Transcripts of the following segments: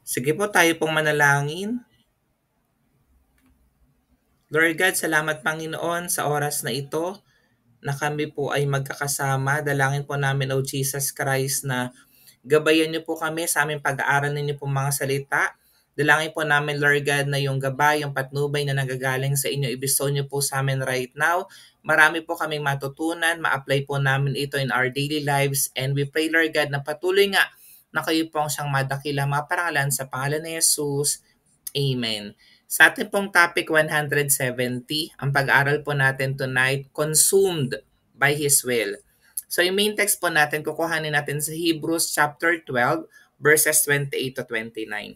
Sige po, tayo pong manalangin. Lord God, salamat Panginoon sa oras na ito na kami po ay magkakasama. Dalangin po namin, O Jesus Christ, na gabayan niyo po kami sa aming pag-aaral ninyo po mga salita. Dalangin po namin, Lord God, na yung gabay, yung patnubay na nagagaling sa inyo, ibisto niyo po sa amin right now. Marami po kaming matutunan, ma-apply po namin ito in our daily lives. And we pray, Lord God, na patuloy nga na kayo po ang siyang madakilang maparangalan sa pangalan ni Jesus. Amen. Sa ating pong topic 170, ang pag-aaral po natin tonight, consumed by His will. So yung main text po natin, kukuhanin natin sa Hebrews chapter 12, verses 28 to 29.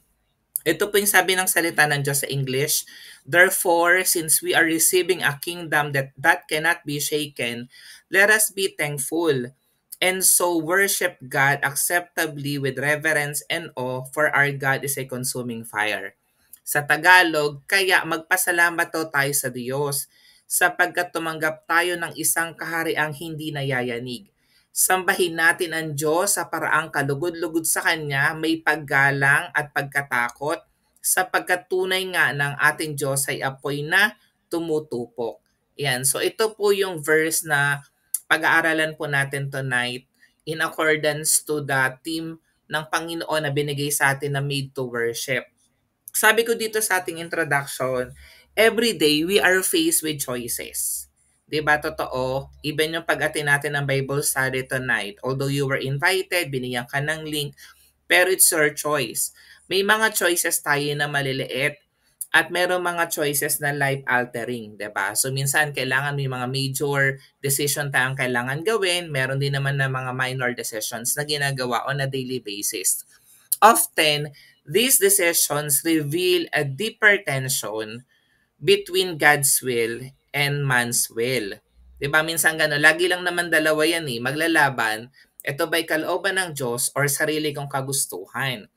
Ito po yung sabi ng salita ng Diyos sa English. Therefore, since we are receiving a kingdom that cannot be shaken, let us be thankful and so worship God acceptably with reverence and awe, for our God is a consuming fire. Sa Tagalog, kaya magpasalamat daw tayo sa Diyos sapagkat tumanggap tayo ng isang kahariang hindi nayayanig. Sambahin natin ang Diyos sa paraang kalugod-lugod sa Kanya, may paggalang at pagkatakot, sapagkat tunay nga ng ating Diyos ay apoy na tumutupok. Yan. So ito po yung verse na pag-aaralan po natin tonight in accordance to the theme ng Panginoon na binigay sa atin na made to worship. Sabi ko dito sa ating introduction, every day we are faced with choices. 'Di ba totoo? Even yung pag-attend natin ng Bible study tonight, although you were invited, binigyan ka ng link, pero it's your choice. May mga choices tayo na maliliit at meron mga choices na life-altering, 'di ba? So minsan kailangan may mga major decision tayong kailangan gawin, meron din naman na mga minor decisions na ginagawa on a daily basis. Often, these decisions reveal a deeper tension between God's will and man's will. 'Di ba minsan gano'n, lagi lang naman dalawa yan maglalaban. Ito ba'y kalooban ng Diyos or sarili kong kagustuhan?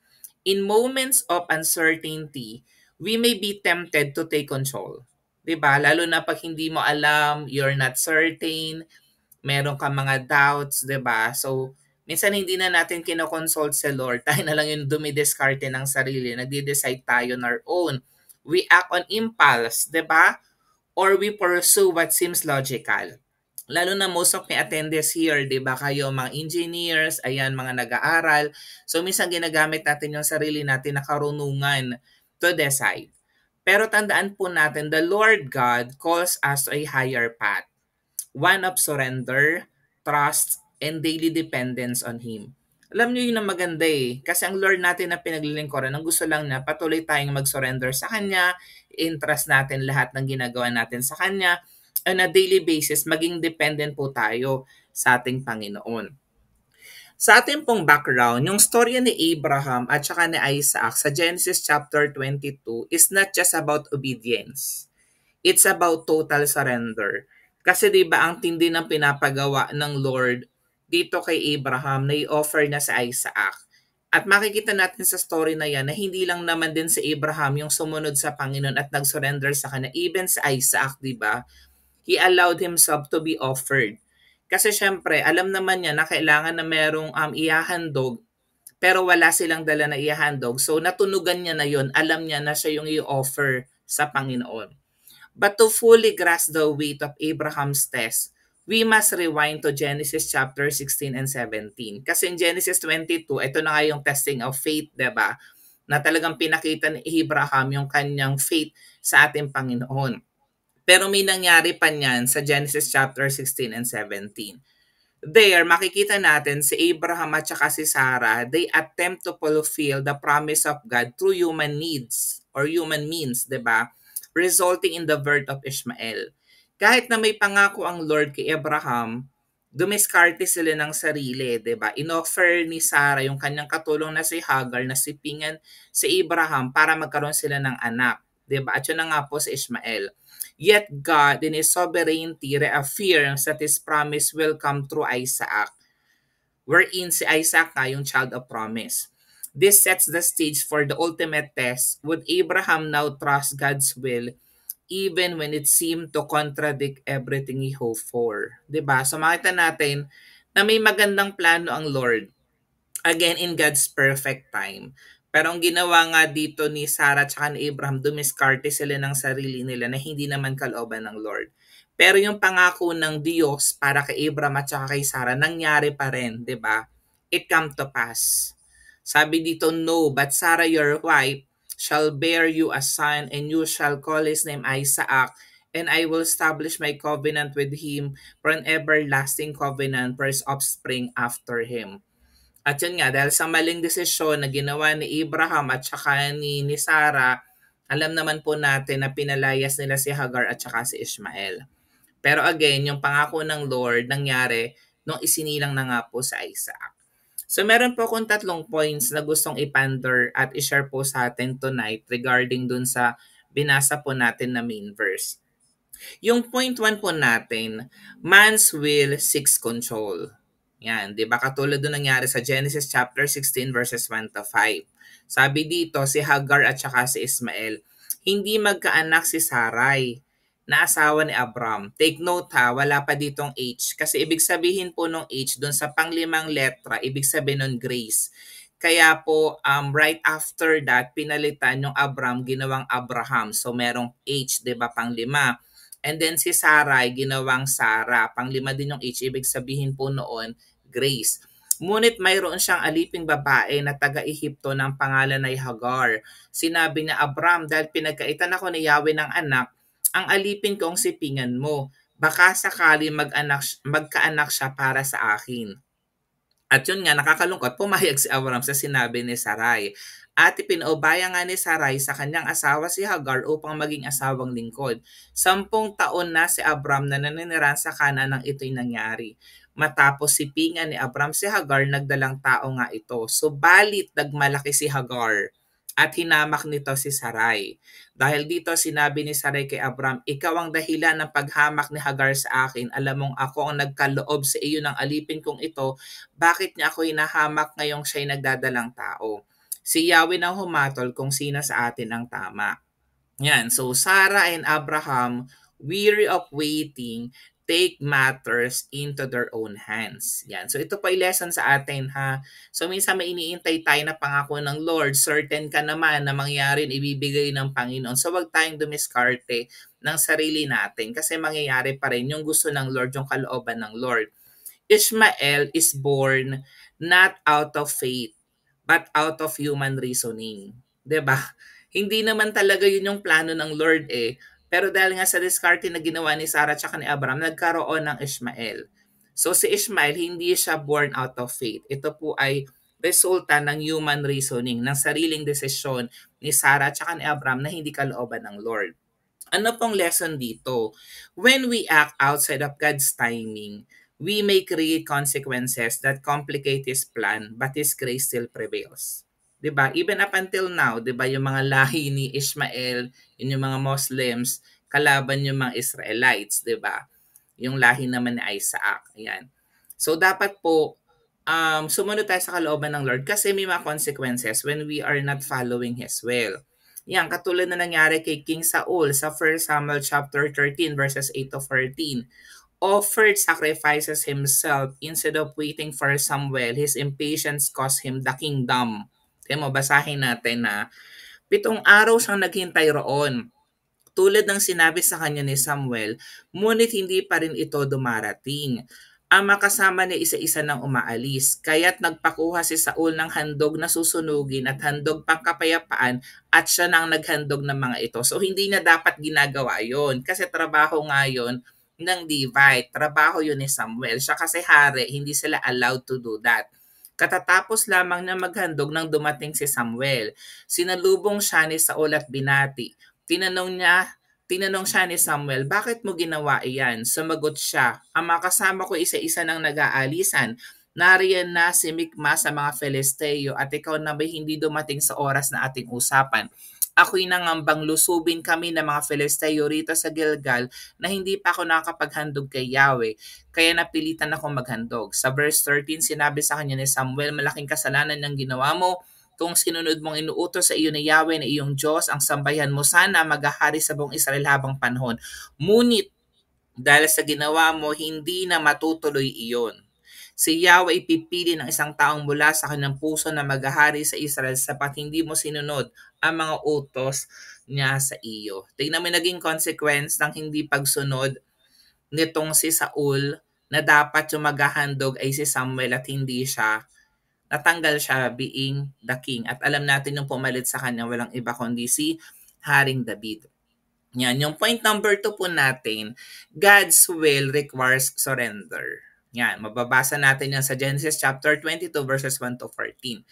In moments of uncertainty, we may be tempted to take control. 'Di ba? Lalo na pag hindi mo alam, you're not certain, meron ka mga doubts, 'di ba? So, minsan hindi na natin kino-consult si Lord. Tayo na lang yung dumidiskarte ng sarili. Nagde-decide tayo on our own. We act on impulse, 'di ba? Or we pursue what seems logical. Lalo na most of my attendees here, 'di ba? Kayo mga engineers, ayan mga nag-aaral. So minsan ginagamit natin yung sarili natin na karunungan to decide. Pero tandaan po natin, the Lord God calls us to a higher path, one of surrender, trust, and daily dependence on Him. Alam niyo yun ang maganda Kasi ang Lord natin na pinaglilingkuran, ang gusto lang na patuloy tayong mag-surrender sa Kanya, entrust natin lahat ng ginagawa natin sa Kanya, on a daily basis, maging dependent po tayo sa ating Panginoon. Sa ating pong background, yung storya ni Abraham at saka ni Isaac sa Genesis chapter 22 is not just about obedience. It's about total surrender. Kasi 'di ba ang tindi ng pinapagawa ng Lord dito kay Abraham na i-offer na sa Isaac. At makikita natin sa story na yan na hindi lang naman din si Abraham yung sumunod sa Panginoon at nag-surrender sa kanya. Even sa Isaac, 'di ba? He allowed himself to be offered. Kasi syempre, alam naman niya na kailangan na merong ihahandog pero wala silang dala na ihahandog. So natunugan niya na yon, alam niya na siya yung i-offer sa Panginoon. But to fully grasp the weight of Abraham's test, we must rewind to Genesis chapter 16 and 17. Kasi in Genesis 22, ito na nga yung testing of faith, 'di ba? Na talagang pinakita ni Abraham yung kanyang faith sa ating Panginoon. Pero may nangyari pa niyan sa Genesis chapter 16 and 17. There, makikita natin si Abraham at saka si Sarah, they attempt to fulfill the promise of God through human needs or human means, 'di ba? Resulting in the birth of Ishmael. Kahit na may pangako ang Lord kay Abraham, dumiskarte sila ng sarili, 'di ba? Inoffer ni Sarah yung kanyang katulong na si Hagar na sipingan si Abraham para magkaroon sila ng anak, 'di ba? At yun na nga po si Ishmael. Yet God in His sovereignty reaffirms that His promise will come through Isaac, wherein si Isaac na yung child of promise. This sets the stage for the ultimate test. Would Abraham now trust God's will even when it seemed to contradict everything he hoped for? 'Di ba? So makita natin na may magandang plano ang Lord. Again, in God's perfect time. Pero ang ginawa nga dito ni Sarah at ni Abraham, dumiskarte sila ng sarili nila na hindi naman kalooban ng Lord. Pero yung pangako ng Diyos para kay Abraham at saka kay Sarah, nangyari pa rin, di ba? It come to pass. Sabi dito, no, but Sarah your wife shall bear you a son and you shall call his name Isaac, and I will establish my covenant with him for an everlasting covenant for his offspring after him. At yun nga, dahil sa maling desisyon na ginawa ni Abraham at saka ni Sarah, alam naman po natin na pinalayas nila si Hagar at saka si Ishmael. Pero again, yung pangako ng Lord nangyari nung isinilang na nga po sa Isaac. So meron po akong tatlong points na gustong iponder at ishare po sa atin tonight regarding dun sa binasa po natin na main verse. Yung point 1 po natin, man's will seeks control. Yan, 'di ba? Katulad ng nangyari sa Genesis chapter 16 verses 1 to 5. Sabi dito, si Hagar at saka si Ismael, hindi magkaanak si Sarai na asawa ni Abram. Take note ha, wala pa ditong H kasi ibig sabihin po nung H doon sa panglimang letra, ibig sabihin nun grace. Kaya po right after that pinalitan yung Abram ginawang Abraham. So merong H, 'di ba, panglima. And then si Sarai ginawang Sarah. Panglima din yung H, ibig sabihin po noon Grace. Ngunit mayroon siyang aliping babae na taga-Ehipto ng pangalan ay Hagar. Sinabi niya, Abram, dahil pinagkaitan ako ni Yahweh ng anak, ang alipin kong sipingan mo. Baka sakali magkaanak siya para sa akin. At yun nga, nakakalungkot, pumayag si Abram sa sinabi ni Sarai. At ipinaubaya nga ni Sarai sa kanyang asawa si Hagar upang maging asawang lingkod. 10 taon na si Abram na naninirahan sa Kanaan nang ito'y nangyari. Matapos sipingan ni Abram si Hagar, nagdalang tao nga ito. Subalit nagmalaki si Hagar at hinamak nito si Sarai. Dahil dito sinabi ni Sarai kay Abram, ikaw ang dahilan ng paghamak ni Hagar sa akin. Alam mong ako ang nagkaloob sa iyo ng alipin kong ito. Bakit niya ako hinahamak ngayong siya'y nagdadalang tao? Si Yahweh nang humatol kung sino sa atin ang tama. Yan. So Sarah and Abraham, weary of waiting, take matters into their own hands. Yan. So ito po ay lesson sa atin ha. So minsan may iniintay tayo na pangako ng Lord, certain ka naman na mangyari ibibigay ng Panginoon. So wag tayong dumiskarte ng sarili natin kasi mangyayari pa rin yung gusto ng Lord, yung kalooban ng Lord. Ishmael is born not out of faith, but out of human reasoning. 'Di ba? Hindi naman talaga yun yung plano ng Lord eh. Pero dahil nga sa diskarte na ginawa ni Sarah at ni Abraham, nagkaroon ng Ishmael. So si Ishmael, hindi siya born out of faith. Ito po ay resulta ng human reasoning, ng sariling desisyon ni Sarah at ni Abraham na hindi kalooban ng Lord. Ano pong lesson dito? When we act outside of God's timing, we may create consequences that complicate His plan, but His grace still prevails. 'Di ba? Even up until now, 'di ba, yung mga lahi ni Ishmael, yung mga Muslims, kalaban yung mga Israelites, 'di ba? Yung lahi naman ni Isaac. Ayan. So dapat po sumunod tayo sa kalooban ng Lord kasi may mga consequences when we are not following His will. Yan, katulad na nangyari kay King Saul sa 1 Samuel chapter 13 verses 8 to 14. Offered sacrifices himself instead of waiting for Samuel. His impatience cost him the kingdom. Kaya mo, basahin natin na 7 araw siyang naghintay roon. Tulad ng sinabi sa kanya ni Samuel, ngunit hindi pa rin ito dumarating. Ang makasama niya isa-isa nang umaalis, kaya't nagpakuha si Saul ng handog na susunugin at handog pangkapayapaan at siya nang naghandog ng mga ito. So hindi na dapat ginagawa yon kasi trabaho nga yun ng Levite, trabaho yun ni Samuel. Siya kasi hari, hindi sila allowed to do that. Katatapos lamang na maghandog nang dumating si Samuel. Sinalubong siya ni Saul at binati. Tinanong siya ni Samuel, bakit mo ginawa iyan? Sumagot siya, ang mga kasama ko isa-isa nang nag-aalisan. Nariyan na si Mikma sa mga Filisteo at ikaw na ba hindi dumating sa oras na ating usapan? Ako'y nangambang lusubin kami ng mga Filisteo rito sa Gilgal na hindi pa ako nakakapaghandog kay Yahweh, kaya napilitan akong maghandog. Sa verse 13, sinabi sa kanya ni Samuel, malaking kasalanan ng ginawa mo. Kung sinunod mong inuutos sa iyo ni Yahweh na iyong Diyos, ang sambayan mo sana maghahari sa buong Israel habang panahon. Ngunit dahil sa ginawa mo, hindi na matutuloy iyon. Si Yahweh ipipili ng isang taong mula sa kanyang puso na maghahari sa Israel sapat hindi mo sinunod ang mga utos niya sa iyo. Tingnan mo naging consequence ng hindi pagsunod nitong si Saul na dapat yung maghahandog ay si Samuel at hindi siya. Natanggal siya being the king. At alam natin yung pumalit sa kanya walang iba kundi si Haring David. Yan. Yung point number 2 po natin, God's will requires surrender. Yan. Mababasa natin yan sa Genesis chapter 22 verses 1 to 14.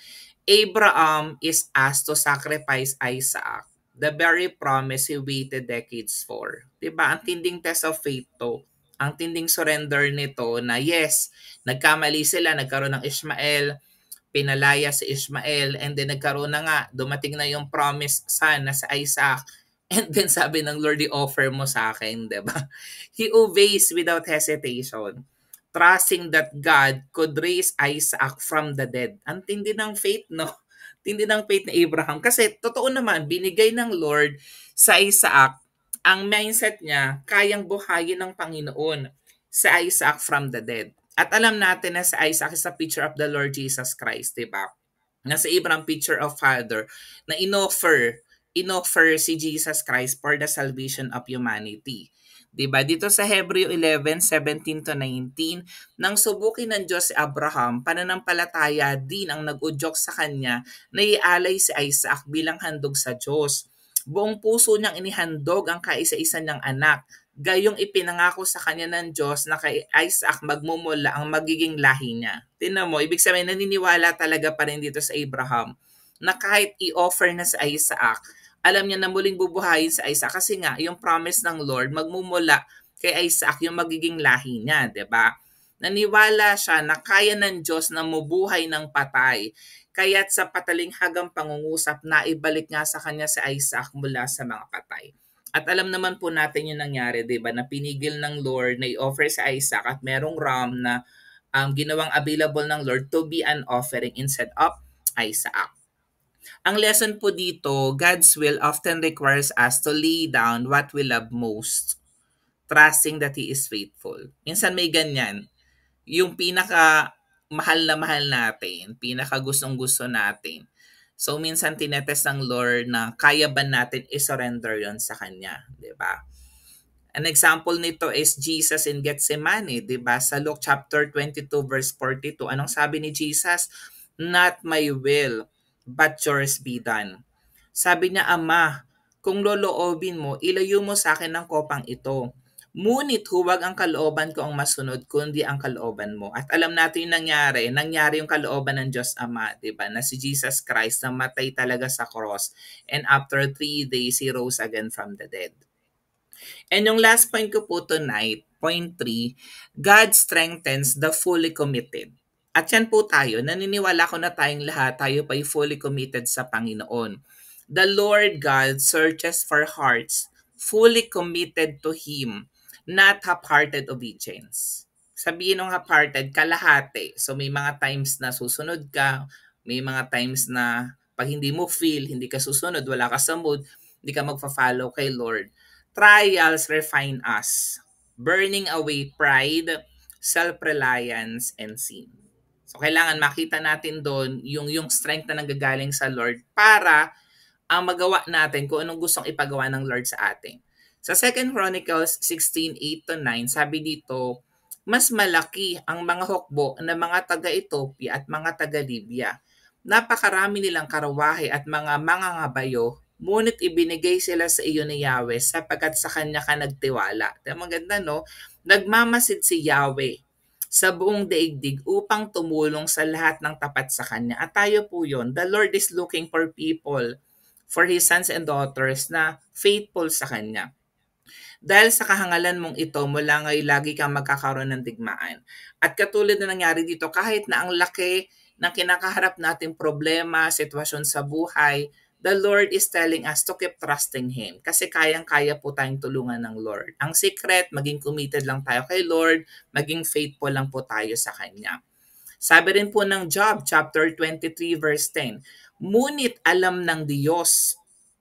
Abraham is asked to sacrifice Isaac, the very promise he waited decades for. Diba? Ang tinding test of faith to. Ang tinding surrender nito na yes, nagkamali sila, nagkaroon ng Ishmael, pinalaya si Ishmael, and then nagkaroon na nga, dumating na yung promised son na si Isaac, and then sabi ng Lord, i-offer mo sa akin, diba? He obeys without hesitation, trusting that God could raise Isaac from the dead. Ang tindi ng faith, no? Tindi ng faith ni Abraham. Kasi totoo naman, binigay ng Lord sa Isaac, ang mindset niya, kayang buhayin ng Panginoon sa Isaac from the dead. At alam natin na si Isaac is a picture of the Lord Jesus Christ, di ba? Na si Abraham, picture of Father, na inoffer si Jesus Christ for the salvation of humanity. Diba? Dito sa Hebreo 11:17 to 19, nang subukin ng Diyos si Abraham, pananampalataya din ang nag-udyok sa kanya na ialay si Isaac bilang handog sa Diyos. Buong puso niyang inihandog ang kaisa-isa niyang anak. Gayong ipinangako sa kanya ng Diyos na kay Isaac magmumula ang magiging lahi niya. Tingnan mo, ibig sabihin naniniwala talaga pa rin dito sa Abraham na kahit i-offer na sa Isaac, alam niya na muling bubuhayin sa Isaac kasi nga yung promise ng Lord magmumula kay Isaac yung magiging lahi niya, 'di ba? Naniwala siya na kaya ng Diyos na mabuhay ng patay. Kaya't sa patalinghagang pangungusap na ibalik nga sa kanya si Isaac mula sa mga patay. At alam naman po natin yung nangyari, 'di ba? Na pinigil ng Lord na i-offer sa Isaac at merong ram na ginawang available ng Lord to be an offering instead of Isaac. Ang lesson po dito, God's will often requires us to lay down what we love most, trusting that He is faithful. Minsan may ganyan. Yung pinaka mahal natin, pinaka gustong gusto natin. So minsan tinetest ng Lord na kaya ba natin i-surrender yon sa Kanya, di ba? An example nito is Jesus in Gethsemane, di ba? Sa Luke chapter 22 verse 42, anong sabi ni Jesus? Not my will, but yours be done. Sabi niya, Ama, kung loloobin mo, ilayo mo sa akin ang kopang ito. Ngunit huwag ang kalooban ko ang masunod, kundi ang kalooban mo. At alam natin yung nangyari yung kalooban ng Diyos Ama, di ba? Na si Jesus Christ namatay talaga sa cross, and after 3 days, He rose again from the dead. And yung last point ko po tonight, point 3, God strengthens the fully committed. At yan po tayo, naniniwala ko na tayong lahat, tayo pa'y fully committed sa Panginoon. The Lord God searches for hearts fully committed to Him, not half-hearted obedience. Sabihin ng half-hearted, kalahati. So may mga times na susunod ka, may mga times na pag hindi mo feel, hindi ka susunod, wala ka sa mood, hindi ka magpa-follow kay Lord. Trials refine us, burning away pride, self-reliance, and sin. So, kailangan makita natin doon yung strength na nanggagaling sa Lord para magawa natin kung anong gustong ipagawa ng Lord sa atin. Sa 2 Chronicles 16:8-9, sabi dito, mas malaki ang mga hukbo ng mga taga-Ethiopia at mga taga-Libya. Napakarami nilang karawahe at mga mangangabayo, ngunit ibinigay sila sa iyo ni Yahweh sapagkat sa kanya ka nagtiwala. Maganda, no? Nagmamasid si Yahweh sa buong daigdig upang tumulong sa lahat ng tapat sa kanya. At tayo po yun. The Lord is looking for people, for His sons and daughters na faithful sa kanya. Dahil sa kahangalan mong ito, mula ngayon lagi kang magkakaroon ng digmaan. At katulad na nangyari dito, kahit na ang laki ng kinakaharap nating problema, sitwasyon sa buhay, the Lord is telling us to keep trusting Him kasi kayang-kaya po tayong tulungan ng Lord. Ang secret, maging committed lang tayo kay Lord, maging faithful lang po tayo sa Kanya. Sabi rin po ng Job, chapter 23, verse 10, ngunit alam ng Diyos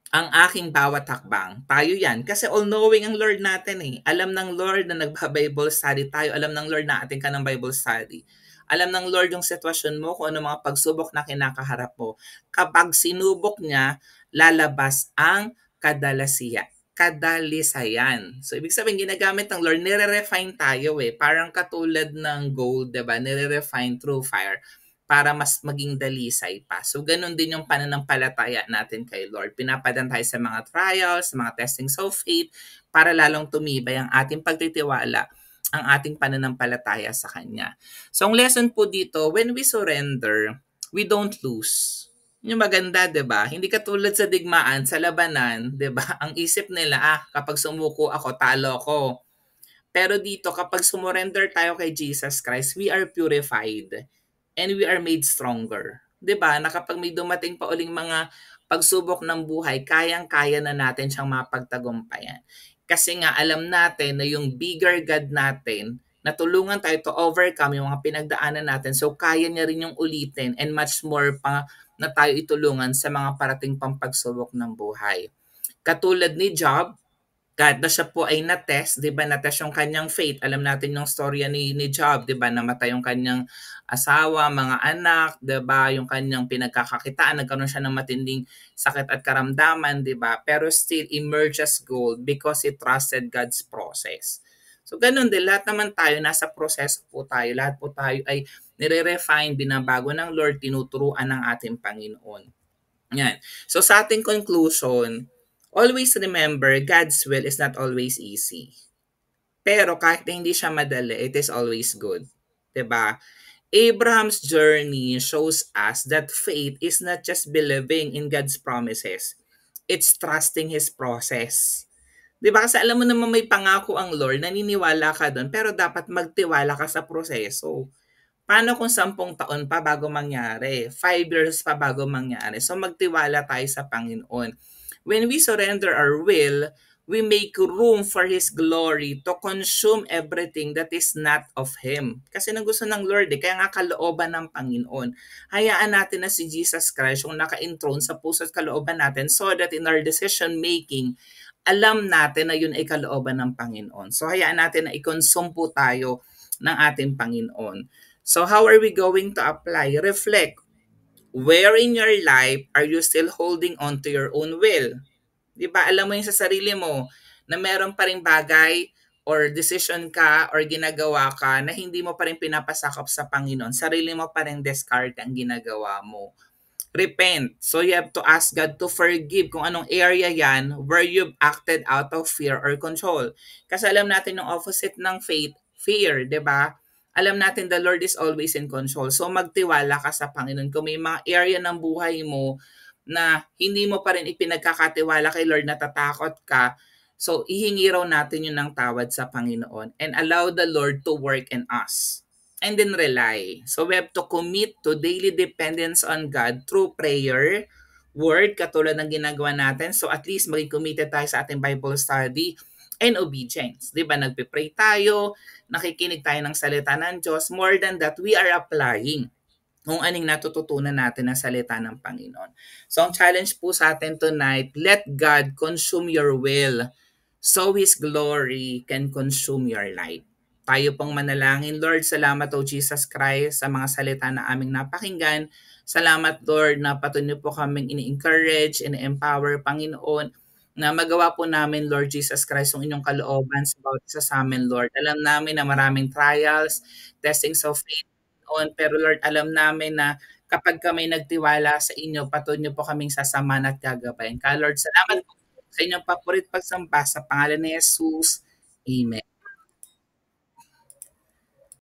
ang aking bawat hakbang. Tayo yan. Kasi all-knowing ang Lord natin eh. Alam ng Lord na nagba-Bible study tayo. Alam ng Lord na ating ka ng Bible study. Alam ng Lord yung sitwasyon mo, kung ano mga pagsubok na kinakaharap mo. Kapag sinubok niya, lalabas ang kadalisayan. So, ibig sabihin, ginagamit ng Lord, nire-refine tayo eh. Parang katulad ng gold, diba? Nire-refine through fire para mas maging dalisay pa. So, ganun din yung pananampalataya natin kay Lord. Pinapadaan tayo sa mga trials, sa mga testings of faith, para lalong tumibay ang ating pagtitiwala, ang ating pananampalataya sa Kanya. So, ang lesson po dito, when we surrender, we don't lose. Yung maganda, 'di ba? Hindi katulad sa digmaan, sa labanan, 'di ba? Ang isip nila, kapag sumuko ako, talo ako. Pero dito, kapag sumurrender tayo kay Jesus Christ, we are purified and we are made stronger. 'Di ba? Na kapag may dumating pa uling mga pagsubok ng buhay, kayang-kaya na natin siyang mapagtagumpayan. Kasi nga alam natin na yung bigger God natin, natulungan tayo to overcome yung mga pinagdaanan natin. So kaya niya rin yung ulitin and much more pa na tayo itulungan sa mga parating pang pagsubok ng buhay. Katulad ni Job, kahit na siya po ay na-test, 'di ba, na-test yung kanyang faith. Alam natin yung storya ni Job, 'di ba, namatay yung kanyang asawa, mga anak, 'di ba, yung kanyang pinagkakakitaan, nagkaroon siya ng matinding sakit at karamdaman, 'di ba? Pero still emerged as gold because he trusted God's process. So ganun din, lahat naman tayo, nasa proseso po tayo. Lahat po tayo ay nire-refine, binabago ng Lord, tinuturuan ng ating Panginoon. Yan. So sa ating conclusion, always remember, God's will is not always easy. Pero kahit na hindi siya madali, it is always good. 'Di ba? Abraham's journey shows us that faith is not just believing in God's promises. It's trusting His process. 'Di ba? Kasi alam mo naman may pangako ang Lord, naniniwala ka doon, pero dapat magtiwala ka sa proseso. Paano kung 10 taon pa bago mangyari? 5 years pa bago mangyari? So magtiwala tayo sa Panginoon. When we surrender our will, we make room for His glory to consume everything that is not of Him. Kasi nang gusto ng Lord, kaya nga kalooban ng Panginoon. Hayaan natin na si Jesus Christ yung naka-enthroned sa puso at kalooban natin, so that in our decision making, alam natin na yun ay kalooban ng Panginoon. So hayaan natin na i-consume po tayo ng ating Panginoon. So how are we going to apply? Reflect. Where in your life are you still holding on to your own will? 'Di ba? Alam mo yung sa sarili mo na meron pa ring bagay or decision ka or ginagawa ka na hindi mo pa rin pinapasakop sa Panginoon. Sarili mo pa rin discard ang ginagawa mo. Repent. So you have to ask God to forgive kung anong area yan where you've acted out of fear or control. Kasi alam natin yung opposite ng faith, fear, 'di ba? Alam natin the Lord is always in control. So magtiwala ka sa Panginoon. Kung may mga area ng buhay mo na hindi mo pa rin ipinagkakatiwala kay Lord, natatakot ka, so ihingi raw natin yun ng tawad sa Panginoon and allow the Lord to work in us. And then rely. So we have to commit to daily dependence on God through prayer, word, katulad ng ginagawa natin. So at least maging committed tayo sa ating Bible study and obedience. Di ba? Nagpe-pray tayo, nakikinig tayo ng salita ng Diyos. More than that, we are applying kung aning natututunan natin ng salita ng Panginoon. So ang challenge po sa atin tonight, let God consume your will so His glory can consume your life. Tayo pong manalangin. Lord, salamat o Jesus Christ sa mga salita na aming napakinggan. Salamat Lord na patuloy po kaming ini-encourage, ini-empower, Panginoon, na magawa po namin, Lord Jesus Christ, yung inyong kalooban sa bawat isa sa amin, Lord. Alam namin na maraming trials, testings of faith, pero Lord, alam namin na kapag kami nagtiwala sa inyo, patuloy niyo po kaming sasamahan at gagabayan. Kaya Lord, salamat po sa inyong papurit pagsamba sa pangalan ni Jesus. Amen.